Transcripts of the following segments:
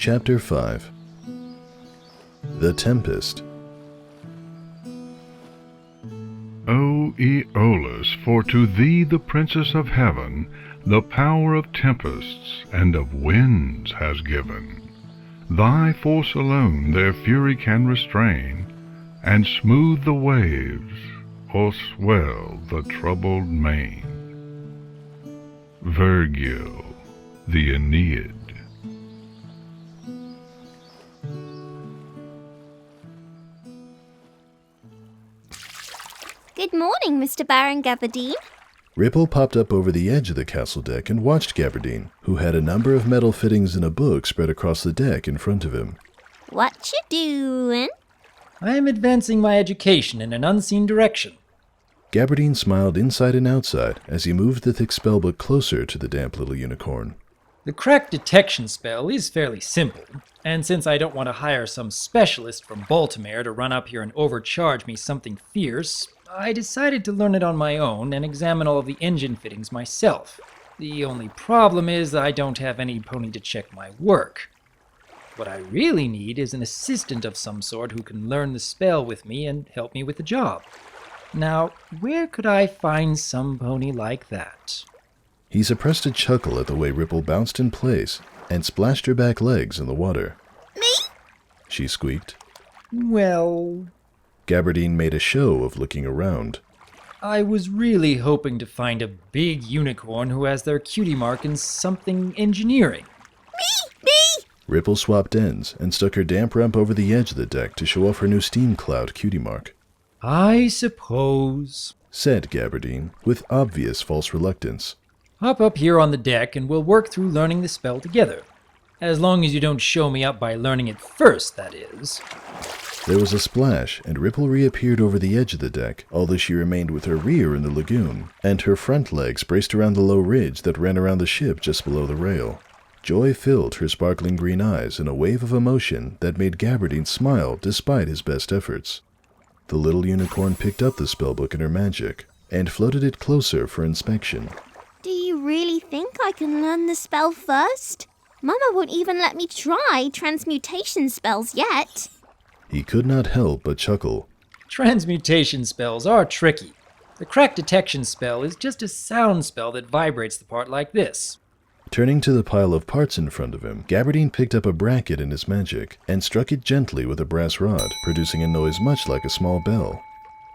Chapter 5. The Tempest. O Aeolus, for to thee the Princess of Heaven the power of tempests and of winds has given. Thy force alone their fury can restrain, and smooth the waves, or swell the troubled main. Virgil, the Aeneid. Good morning, Mr. Baron Gaberdine. Ripple popped up over the edge of the castle deck and watched Gaberdine, who had a number of metal fittings and a book spread across the deck in front of him. What you doing? I am advancing my education in an unseen direction. Gaberdine smiled inside and outside as he moved the thick spellbook closer to the damp little unicorn. The crack detection spell is fairly simple, and since I don't want to hire some specialist from Baltimore to run up here and overcharge me something fierce, I decided to learn it on my own and examine all of the engine fittings myself. The only problem is that I don't have any pony to check my work. What I really need is an assistant of some sort who can learn the spell with me and help me with the job. Now, where could I find some pony like that? He suppressed a chuckle at the way Ripple bounced in place and splashed her back legs in the water. Me? She squeaked. Well, Gaberdine made a show of looking around. I was really hoping to find a big unicorn who has their cutie mark in something engineering. Me? Ripple swapped ends and stuck her damp rump over the edge of the deck to show off her new steam cloud cutie mark. I suppose, Said Gaberdine, with obvious false reluctance. Hop up here on the deck and we'll work through learning the spell together. As long as you don't show me up by learning it first, that is. There was a splash, and Ripple reappeared over the edge of the deck, although she remained with her rear in the lagoon, and her front legs braced around the low ridge that ran around the ship just below the rail. Joy filled her sparkling green eyes in a wave of emotion that made Gaberdine smile despite his best efforts. The little unicorn picked up the spellbook in her magic, and floated it closer for inspection. Do you really think I can learn the spell first? Mama won't even let me try transmutation spells yet. He could not help but chuckle. Transmutation spells are tricky. The crack detection spell is just a sound spell that vibrates the part like this. Turning to the pile of parts in front of him, Gaberdine picked up a bracket in his magic and struck it gently with a brass rod, producing a noise much like a small bell.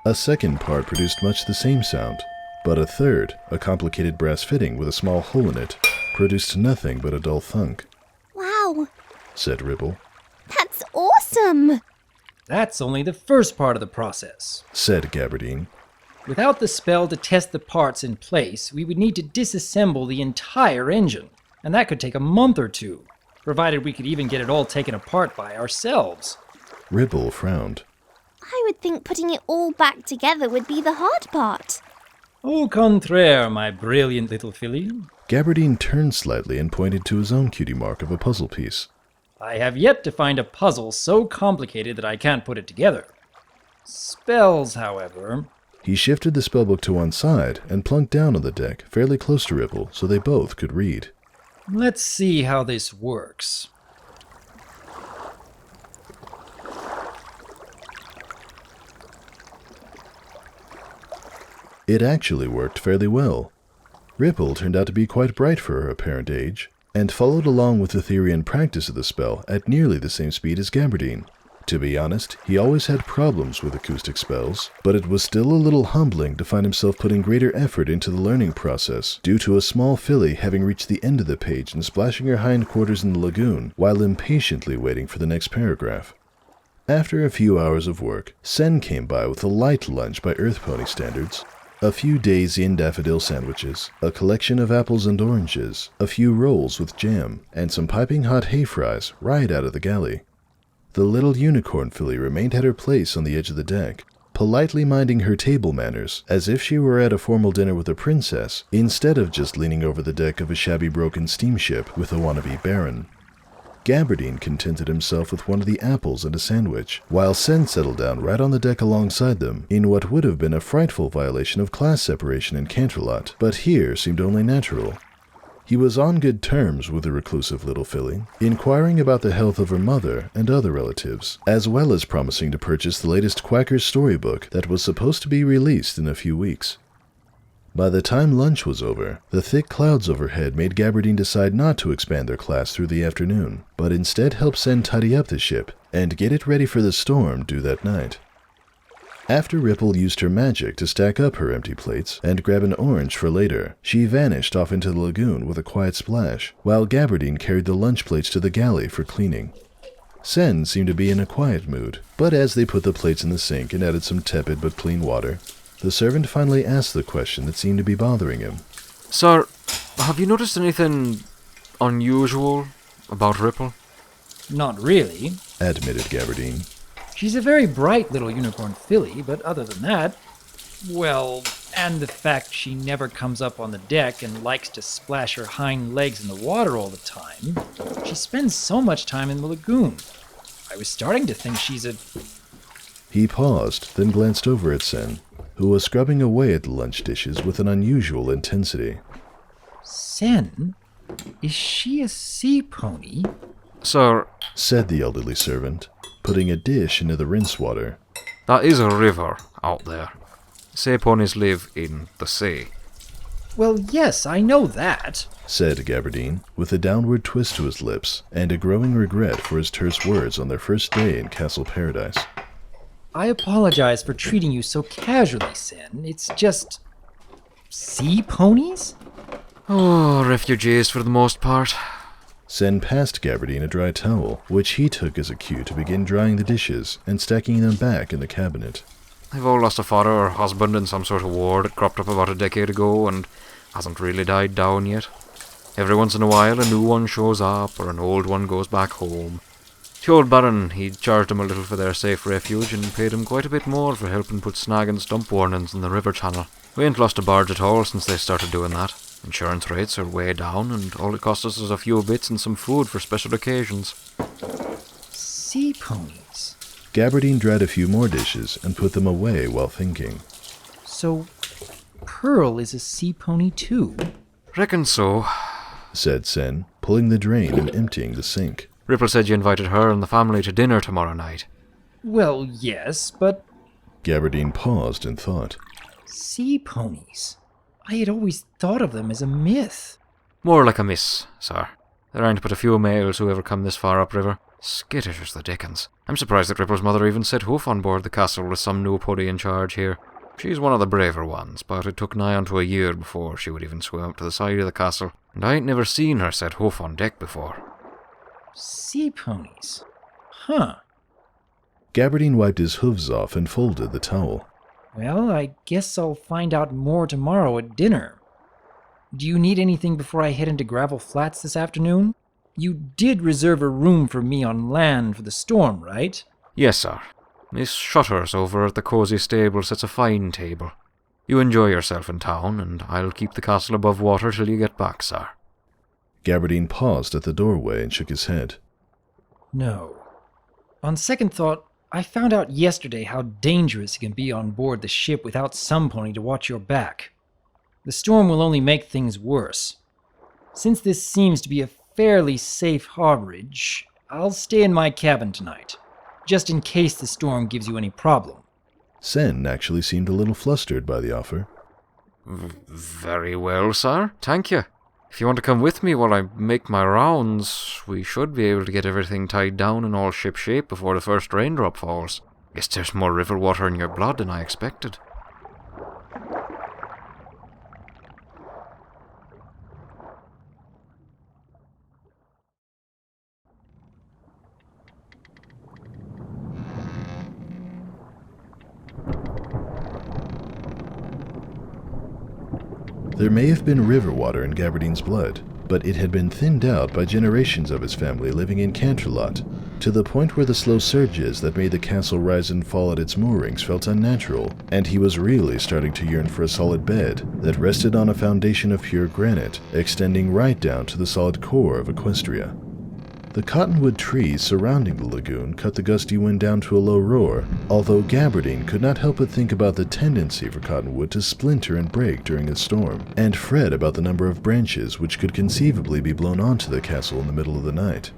A second part produced much the same sound, but a third, a complicated brass fitting with a small hole in it, produced nothing but a dull thunk. Wow, Said Ripple. that's awesome! That's only the first part of the process. Said Gaberdine. Without the spell to test the parts in place, we would need to disassemble the entire engine, and that could take a month or two, provided we could even get it all taken apart by ourselves. Ripple frowned. I would think putting it all back together would be the hard part. Au contraire, my brilliant little filly. Gaberdine turned slightly and pointed to his own cutie mark of a puzzle piece. I have yet to find a puzzle so complicated that I can't put it together. Spells, however... He shifted the spellbook to one side and plunked down on the deck, fairly close to Ripple, so they both could read. Let's see how this works. It actually worked fairly well. Ripple turned out to be quite bright for her apparent age, and followed along with the theory and practice of the spell at nearly the same speed as Gaberdine. To be honest, he always had problems with acoustic spells, but it was still a little humbling to find himself putting greater effort into the learning process, due to a small filly having reached the end of the page and splashing her hindquarters in the lagoon while impatiently waiting for the next paragraph. After a few hours of work, Sen came by with a light lunch by Earth Pony standards, a few daisy daffodil sandwiches, a collection of apples and oranges, a few rolls with jam, and some piping hot hay fries right out of the galley. The little unicorn filly remained at her place on the edge of the deck, politely minding her table manners as if she were at a formal dinner with a princess, instead of just leaning over the deck of a shabby broken steamship with a wannabe baron. Gaberdine contented himself with one of the apples and a sandwich, while Sen settled down right on the deck alongside them, in what would have been a frightful violation of class separation in Canterlot, but here seemed only natural. He was on good terms with the reclusive little filly, inquiring about the health of her mother and other relatives, as well as promising to purchase the latest Quacker's storybook that was supposed to be released in a few weeks. By the time lunch was over, the thick clouds overhead made Gaberdine decide not to expand their class through the afternoon, but instead help Sen tidy up the ship and get it ready for the storm due that night. After Ripple used her magic to stack up her empty plates and grab an orange for later, she vanished off into the lagoon with a quiet splash, while Gaberdine carried the lunch plates to the galley for cleaning. Sen seemed to be in a quiet mood, but as they put the plates in the sink and added some tepid but clean water, the servant finally asked the question that seemed to be bothering him. Sir, have you noticed anything unusual about Ripple? Not really. Admitted Gaberdine. She's a very bright little unicorn filly, but other than that, well, and the fact she never comes up on the deck and likes to splash her hind legs in the water all the time, she spends so much time in the lagoon. I was starting to think she's a... He paused, then glanced over at Sen, who was scrubbing away at the lunch dishes with an unusual intensity. Sen? Is she a sea pony? Sir, said the elderly servant, putting a dish into the rinse water. that is a river out there. Seaponies live in the sea. Well, yes, I know that, said Gaberdine, with a downward twist to his lips and a growing regret for his terse words on their first day in Castle Paradise. I apologize for treating you so casually, Sen. It's just... sea ponies? Oh, refugees for the most part. Sen passed Gaberdine a dry towel, which he took as a cue to begin drying the dishes and stacking them back in the cabinet. They've all lost a father or husband in some sort of war that cropped up about a decade ago and hasn't really died down yet. Every once in a while a new one shows up or an old one goes back home. The old baron, he charged them a little for their safe refuge and paid them quite a bit more for helping put snag and stump warnings in the river channel. We ain't lost a barge at all since they started doing that. Insurance rates are way down and all it costs us is a few bits and some food for special occasions. Sea ponies? Gaberdine dried a few more dishes and put them away while thinking. So, Pearl is a sea pony too? Reckon so, said Sen, pulling the drain and emptying the sink. Ripple said you invited her and the family to dinner tomorrow night. Well, yes, but... Gaberdine paused and thought. Sea ponies? I had always thought of them as a myth. More like a miss, sir. There aren't but a few males who ever come this far upriver. Skittish as the dickens. I'm surprised that Ripple's mother even set hoof on board the castle with some new pony in charge here. She's one of the braver ones, but it took nigh onto a year before she would even swim up to the side of the castle, and I ain't never seen her set hoof on deck before. Sea ponies? Huh. Gaberdine wiped his hooves off and folded the towel. Well, I guess I'll find out more tomorrow at dinner. Do you need anything before I head into Gravel Flats this afternoon? You did reserve a room for me on land for the storm, right? Yes, sir. Miss Shutters over at the cozy stable sets a fine table. You enjoy yourself in town, and I'll keep the castle above water till you get back, sir. Gaberdine paused at the doorway and shook his head. No. On second thought, I found out yesterday how dangerous it can be on board the ship without some pony to watch your back. The storm will only make things worse. Since this seems to be a fairly safe harborage, I'll stay in my cabin tonight, just in case the storm gives you any problem. Sen actually seemed a little flustered by the offer. Very well, sir. Thank you. If you want to come with me while I make my rounds, we should be able to get everything tied down and all ship shape before the first raindrop falls. Guess there's more river water in your blood than I expected. There may have been river water in Gaberdine's blood, but it had been thinned out by generations of his family living in Canterlot, to the point where the slow surges that made the castle rise and fall at its moorings felt unnatural, and he was really starting to yearn for a solid bed that rested on a foundation of pure granite, extending right down to the solid core of Equestria. The cottonwood trees surrounding the lagoon cut the gusty wind down to a low roar, although Gaberdine could not help but think about the tendency for cottonwood to splinter and break during a storm, and fret about the number of branches which could conceivably be blown onto the castle in the middle of the night.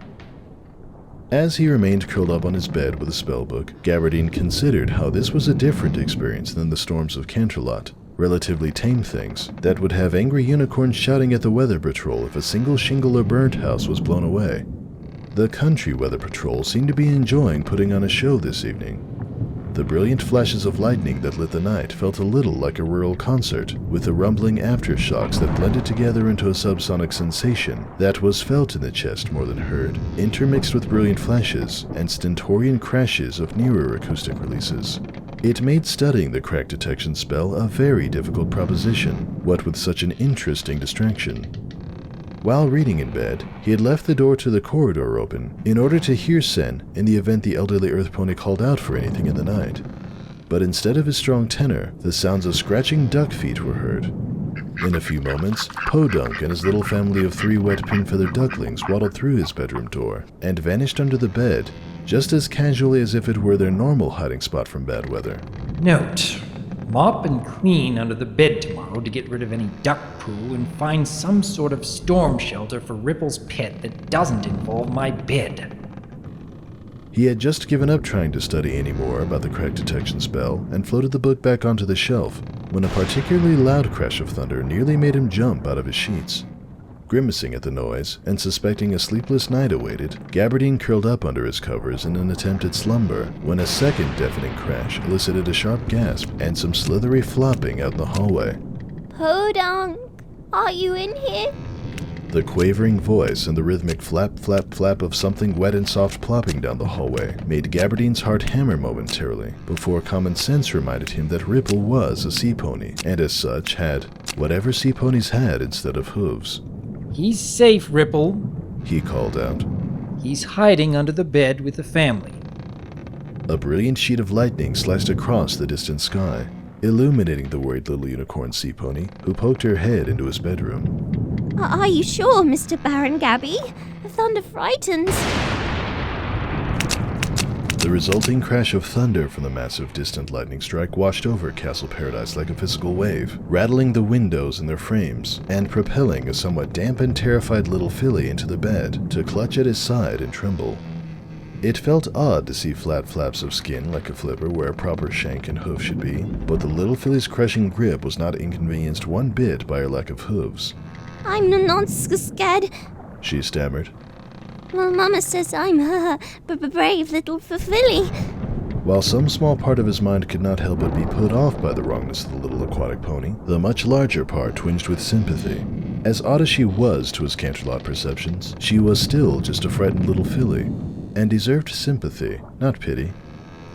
As he remained curled up on his bed with a spellbook, Gaberdine considered how this was a different experience than the storms of Canterlot, relatively tame things that would have angry unicorns shouting at the weather patrol if a single shingle or burnt house was blown away. The country weather patrol seemed to be enjoying putting on a show this evening. The brilliant flashes of lightning that lit the night felt a little like a rural concert, with the rumbling aftershocks that blended together into a subsonic sensation that was felt in the chest more than heard, intermixed with brilliant flashes and stentorian crashes of nearer acoustic releases. It made studying the crack detection spell a very difficult proposition, what with such an interesting distraction. While reading in bed, he had left the door to the corridor open in order to hear Sen in the event the elderly earth pony called out for anything in the night. But instead of his strong tenor, the sounds of scratching duck feet were heard. In a few moments, Podunk and his little family of 3 wet pin-feathered ducklings waddled through his bedroom door and vanished under the bed, just as casually as if it were their normal hiding spot from bad weather. Note: mop and clean under the bed tomorrow to get rid of any duck poo and find some sort of storm shelter for Ripple's pet that doesn't involve my bed. He had just given up trying to study any more about the crack detection spell and floated the book back onto the shelf when a particularly loud crash of thunder nearly made him jump out of his sheets. Grimacing at the noise and suspecting a sleepless night awaited, Gaberdine curled up under his covers in an attempt at slumber when a second deafening crash elicited a sharp gasp and some slithery flopping out in the hallway. Podunk, are you in here? The quavering voice and the rhythmic flap, flap, flap of something wet and soft plopping down the hallway made Gaberdine's heart hammer momentarily before common sense reminded him that Ripple was a sea pony, and as such had whatever sea ponies had instead of hooves. He's safe, Ripple, he called out. He's hiding under the bed with the family. A brilliant sheet of lightning sliced across the distant sky, illuminating the worried little unicorn sea pony who poked her head into his bedroom. Are you sure, Mr. Baron Gabby? The thunder frightens. The resulting crash of thunder from the massive distant lightning strike washed over Castle Paradise like a physical wave, rattling the windows in their frames, and propelling a somewhat damp and terrified little filly into the bed to clutch at his side and tremble. It felt odd to see flat flaps of skin like a flipper where a proper shank and hoof should be, but the little filly's crushing grip was not inconvenienced one bit by her lack of hooves. I'm not scared. She stammered. Well, Mama says I'm her brave little filly. While some small part of his mind could not help but be put off by the wrongness of the little aquatic pony, the much larger part twinged with sympathy. As odd as she was to his Canterlot perceptions, she was still just a frightened little filly, and deserved sympathy, not pity.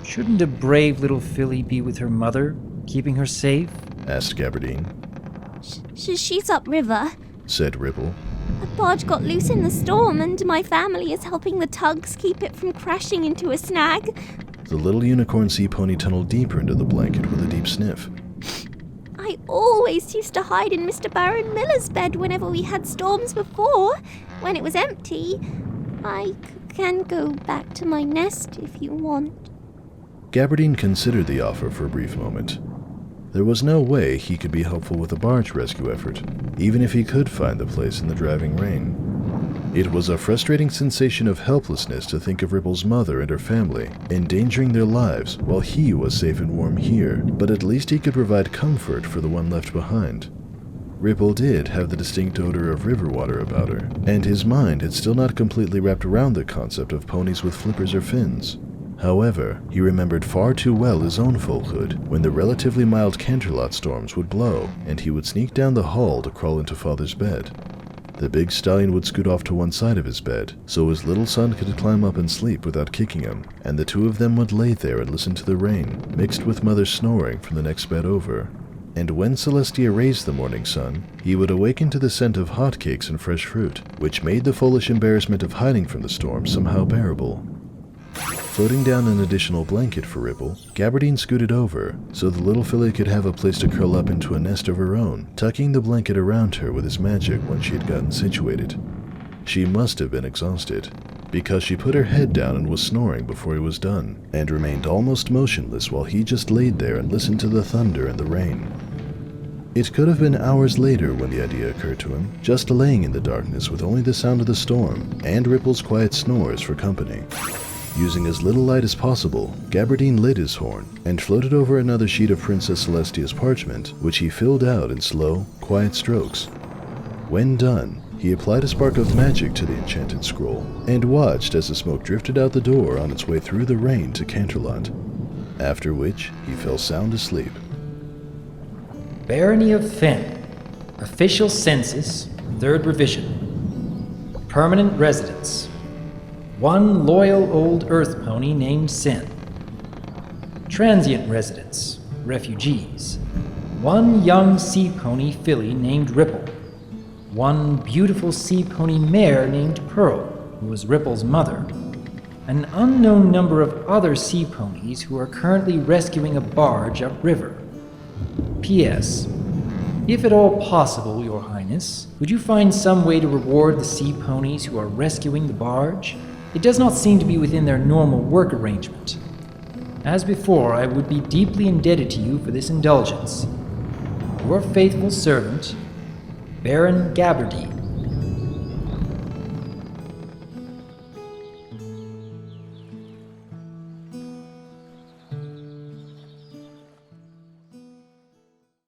Shouldn't a brave little filly be with her mother, keeping her safe? Asked Gaberdine. She's upriver, said Ripple. A barge got loose in the storm and my family is helping the tugs keep it from crashing into a snag. The little unicorn sea pony tunneled deeper into the blanket with a deep sniff. I always used to hide in Mr. Baron Miller's bed whenever we had storms before, when it was empty. I can go back to my nest if you want. Gaberdine considered the offer for a brief moment. There was no way he could be helpful with a barge rescue effort, even if he could find the place in the driving rain. It was a frustrating sensation of helplessness to think of Ripple's mother and her family endangering their lives while he was safe and warm here, but at least he could provide comfort for the one left behind. Ripple did have the distinct odor of river water about her, and his mind had still not completely wrapped around the concept of ponies with flippers or fins. However, he remembered far too well his own foalhood when the relatively mild Canterlot storms would blow and he would sneak down the hall to crawl into Father's bed. The big stallion would scoot off to one side of his bed so his little son could climb up and sleep without kicking him, and the two of them would lay there and listen to the rain, mixed with Mother's snoring from the next bed over. And when Celestia raised the morning sun, he would awaken to the scent of hot cakes and fresh fruit, which made the foolish embarrassment of hiding from the storm somehow bearable. Floating down an additional blanket for Ripple, Gaberdine scooted over so the little filly could have a place to curl up into a nest of her own, tucking the blanket around her with his magic once she had gotten situated. She must have been exhausted. because she put her head down and was snoring before he was done, and remained almost motionless while he just laid there and listened to the thunder and the rain. It could have been hours later when the idea occurred to him, just laying in the darkness with only the sound of the storm and Ripple's quiet snores for company. Using as little light as possible, Gaberdine lit his horn and floated over another sheet of Princess Celestia's parchment, which he filled out in slow, quiet strokes. When done, he applied a spark of magic to the enchanted scroll and watched as the smoke drifted out the door on its way through the rain to Canterlot, after which he fell sound asleep. Barony of Fen. Official census, 3rd revision. Permanent residence. One loyal old earth pony named Sin. Transient residents, refugees. One young sea pony filly named Ripple. One beautiful sea pony mare named Pearl, who was Ripple's mother. An unknown number of other sea ponies who are currently rescuing a barge upriver. P.S. If at all possible, Your Highness, would you find some way to reward the sea ponies who are rescuing the barge? It does not seem to be within their normal work arrangement. As before, I would be deeply indebted to you for this indulgence. Your faithful servant, Baron Gaberdine.